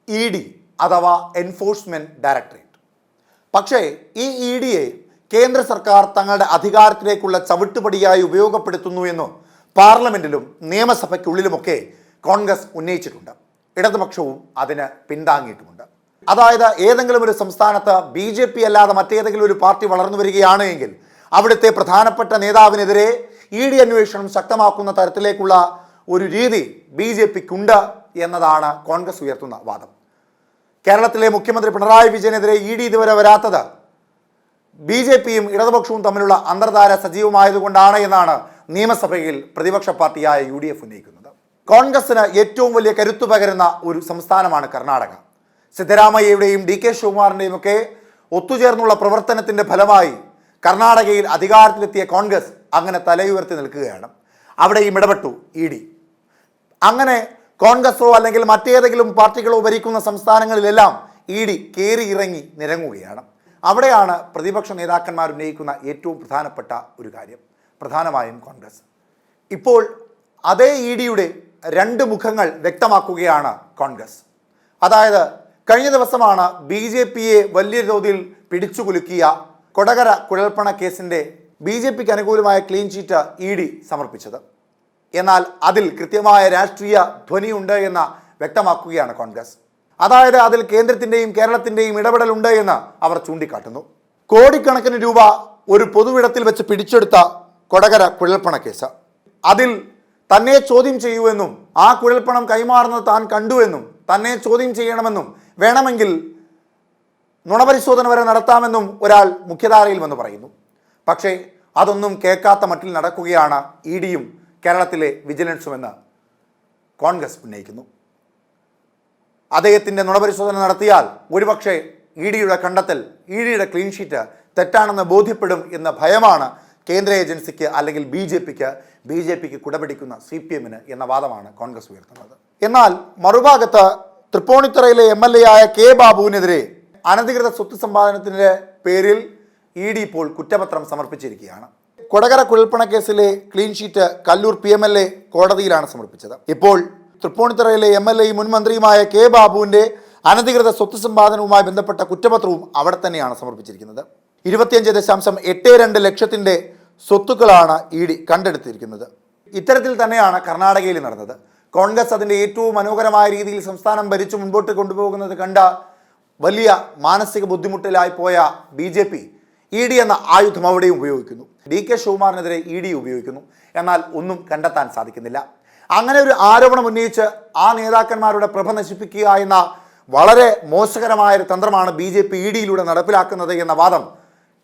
ED അഥവാ enforcement directorate. പക്ഷേ ഈ EDയെ കേന്ദ്ര സർക്കാർ തങ്ങളുടെ അധികാരത്തിലേക്കുള്ള ചവിട്ടുപടിയായി ഉപയോഗപ്പെടുത്തുന്നു എന്ന് പാർലമെന്റിലും നിയമസഭയ്ക്കുള്ളിലുമൊക്കെ കോൺഗ്രസ് ഉന്നയിച്ചിട്ടുണ്ട്. ഇടതുപക്ഷവും അതിന് പിന്താങ്ങിയിട്ടുമുണ്ട്. അതായത് ഏതെങ്കിലും ഒരു സംസ്ഥാനത്ത് BJP അല്ലാതെ മറ്റേതെങ്കിലും ഒരു പാർട്ടി വളർന്നു വരികയാണ് എങ്കിൽ അവിടുത്തെ പ്രധാനപ്പെട്ട നേതാവിനെതിരെ ED അന്വേഷണം ശക്തമാക്കുന്ന തരത്തിലേക്കുള്ള ഒരു രീതി BJPക്കുണ്ട് എന്നതാണ് കോൺഗ്രസ് ഉയർത്തുന്ന വാദം. കേരളത്തിലെ മുഖ്യമന്ത്രി പിണറായി വിജയനെതിരെ ED ഇതുവരെ വരാത്തത് BJPയും ഇടതുപക്ഷവും തമ്മിലുള്ള അന്തർധാര സജീവമായതുകൊണ്ടാണ് എന്നാണ് നിയമസഭയിൽ പ്രതിപക്ഷ പാർട്ടിയായ UDF ഉന്നയിക്കുന്നത്. കോൺഗ്രസിന് ഏറ്റവും വലിയ കരുത്തു പകരുന്ന ഒരു സംസ്ഥാനമാണ് കർണാടക. സിദ്ധരാമയ്യയുടെയും DK ശിവകുമാറിൻ്റെയും ഒക്കെ ഒത്തുചേർന്നുള്ള പ്രവർത്തനത്തിൻ്റെ ഫലമായി കർണാടകയിൽ അധികാരത്തിലെത്തിയ കോൺഗ്രസ് അങ്ങനെ തലയുയർത്തി നിൽക്കുകയാണ്. അവിടെയും ഇടപെട്ടു ED. അങ്ങനെ കോൺഗ്രസോ അല്ലെങ്കിൽ മറ്റേതെങ്കിലും പാർട്ടികളോ ഭരിക്കുന്ന സംസ്ഥാനങ്ങളിലെല്ലാം ED കയറി ഇറങ്ങി നിരങ്ങുകയാണ്. അവിടെയാണ് പ്രതിപക്ഷ നേതാക്കന്മാർ ഉന്നയിക്കുന്ന ഏറ്റവും പ്രധാനപ്പെട്ട ഒരു കാര്യം, പ്രധാനമായും കോൺഗ്രസ്. ഇപ്പോൾ അതേ EDയുടെ രണ്ട് മുഖങ്ങൾ വ്യക്തമാക്കുകയാണ് കോൺഗ്രസ്. അതായത് കഴിഞ്ഞ ദിവസമാണ് BJPയെ വലിയ തോതിൽ പിടിച്ചുകുലുക്കിയ കൊടകര കുഴൽപ്പണ കേസിൻ്റെ BJPക്ക് അനുകൂലമായ ക്ലീൻ ചീറ്റ് ED സമർപ്പിച്ചത്. എന്നാൽ അതിൽ കൃത്യമായ രാഷ്ട്രീയ ധ്വനിയുണ്ട് എന്ന് വ്യക്തമാക്കുകയാണ് കോൺഗ്രസ്. അതായത് അതിൽ കേന്ദ്രത്തിൻ്റെയും കേരളത്തിൻ്റെയും ഇടപെടലുണ്ട് എന്ന് അവർ ചൂണ്ടിക്കാട്ടുന്നു. കോടിക്കണക്കിന് രൂപ ഒരു പൊതുവിടത്തിൽ വെച്ച് പിടിച്ചെടുത്ത കൊടകര കുഴൽപ്പണ കേസ്, അതിൽ തന്നെ ചോദ്യം ചെയ്യുമെന്നും ആ കുഴൽപ്പണം കൈമാറുന്നത് താൻ കണ്ടുവെന്നും തന്നെ ചോദ്യം ചെയ്യണമെന്നും വേണമെങ്കിൽ നുണപരിശോധന വരെ നടത്താമെന്നും ഒരാൾ മുഖ്യധാരയിൽ വന്ന് പറയുന്നു. പക്ഷേ അതൊന്നും കേൾക്കാത്ത മട്ടിൽ നടക്കുകയാണ് EDയും കേരളത്തിലെ വിജിലൻസുമെന്ന് കോൺഗ്രസ് ഉന്നയിക്കുന്നു. അദ്ദേഹത്തിൻ്റെ നുണപരിശോധന നടത്തിയാൽ ഒരുപക്ഷെ EDയുടെ കണ്ടെത്തൽ, EDയുടെ ക്ലീൻ ഷീറ്റ് തെറ്റാണെന്ന് ബോധ്യപ്പെടും എന്ന ഭയമാണ് കേന്ദ്ര ഏജൻസിക്ക് അല്ലെങ്കിൽ BJPക്ക് കുടപിടിക്കുന്ന CPMന് എന്ന വാദമാണ് കോൺഗ്രസ് ഉയർത്തുന്നത്. എന്നാൽ മറുഭാഗത്ത് തൃപ്പൂണിത്തുറയിലെ MLA ആയ K ബാബുവിനെതിരെ അനധികൃത സ്വത്ത് സമ്പാദനത്തിൻ്റെ പേരിൽ ED ഇപ്പോൾ കുറ്റപത്രം സമർപ്പിച്ചിരിക്കുകയാണ്. കൊടകര കുഴൽപ്പണ കേസിലെ ക്ലീൻ ഷീറ്റ് കല്ലൂർ PMLA കോടതിയിലാണ് സമർപ്പിച്ചത്. ഇപ്പോൾ തൃപ്പൂണിത്തുറയിലെ MLA മുൻ മന്ത്രിയുമായ K ബാബുവിൻ്റെ അനധികൃത സ്വത്ത് സമ്പാദനവുമായി ബന്ധപ്പെട്ട കുറ്റപത്രവും അവിടെ തന്നെയാണ് സമർപ്പിച്ചിരിക്കുന്നത്. 25.82 ലക്ഷത്തിൻ്റെ സ്വത്തുക്കളാണ് ED കണ്ടെടുത്തിരിക്കുന്നത്. ഇത്തരത്തിൽ തന്നെയാണ് കർണാടകയിൽ നടന്നത്. കോൺഗ്രസ് അതിൻ്റെ ഏറ്റവും മനോഹരമായ രീതിയിൽ സംസ്ഥാനം ഭരിച്ചു മുൻപോട്ട് കൊണ്ടുപോകുന്നത് കണ്ട വലിയ മാനസിക ബുദ്ധിമുട്ടിലായി പോയ BJP ED എന്ന ആയുധം അവിടെയും ഉപയോഗിക്കുന്നു. DK ശിവകുമാറിനെതിരെ ED ഉപയോഗിക്കുന്നു. എന്നാൽ ഒന്നും കണ്ടെത്താൻ സാധിക്കുന്നില്ല. അങ്ങനെ ഒരു ആരോപണം ഉന്നയിച്ച് ആ നേതാക്കന്മാരുടെ പ്രഭ നശിപ്പിക്കുക എന്ന വളരെ മോശകരമായൊരു തന്ത്രമാണ് BJP EDയിലൂടെ നടപ്പിലാക്കുന്നത് എന്ന വാദം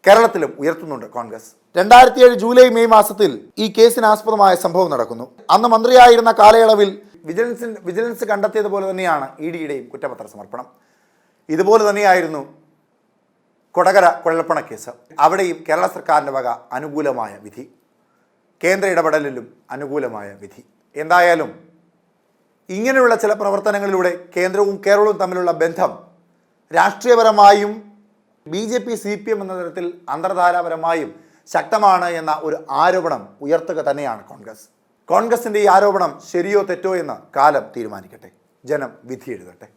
കേരളത്തിലും ഉയർത്തുന്നുണ്ട് കോൺഗ്രസ്. 2007 ജൂലൈ മെയ് മാസത്തിൽ ഈ കേസിന് ആസ്പദമായ സംഭവം നടക്കുന്നു. അന്ന് മന്ത്രിയായിരുന്ന കാലയളവിൽ വിജിലൻസ് കണ്ടെത്തിയതുപോലെ തന്നെയാണ് EDയുടെയും കുറ്റപത്ര സമർപ്പണം. ഇതുപോലെ തന്നെയായിരുന്നു കൊടകര കുഴൽപ്പണ കേസ്. അവിടെയും കേരള സർക്കാരിൻ്റെ വക അനുകൂലമായ വിധി, കേന്ദ്ര ഇടപെടലിലും അനുകൂലമായ വിധി. എന്തായാലും ഇങ്ങനെയുള്ള ചില പ്രവർത്തനങ്ങളിലൂടെ കേന്ദ്രവും കേരളവും തമ്മിലുള്ള ബന്ധം രാഷ്ട്രീയപരമായും BJP CPM എന്ന തരത്തിൽ അന്തർധാരാപരമായും ശക്തമാണ് എന്ന ഒരു ആരോപണം ഉയർത്തുക തന്നെയാണ് കോൺഗ്രസിൻ്റെ ഈ ആരോപണം ശരിയോ തെറ്റോ എന്ന് കാലം തീരുമാനിക്കട്ടെ. ജനം വിധി എഴുതട്ടെ.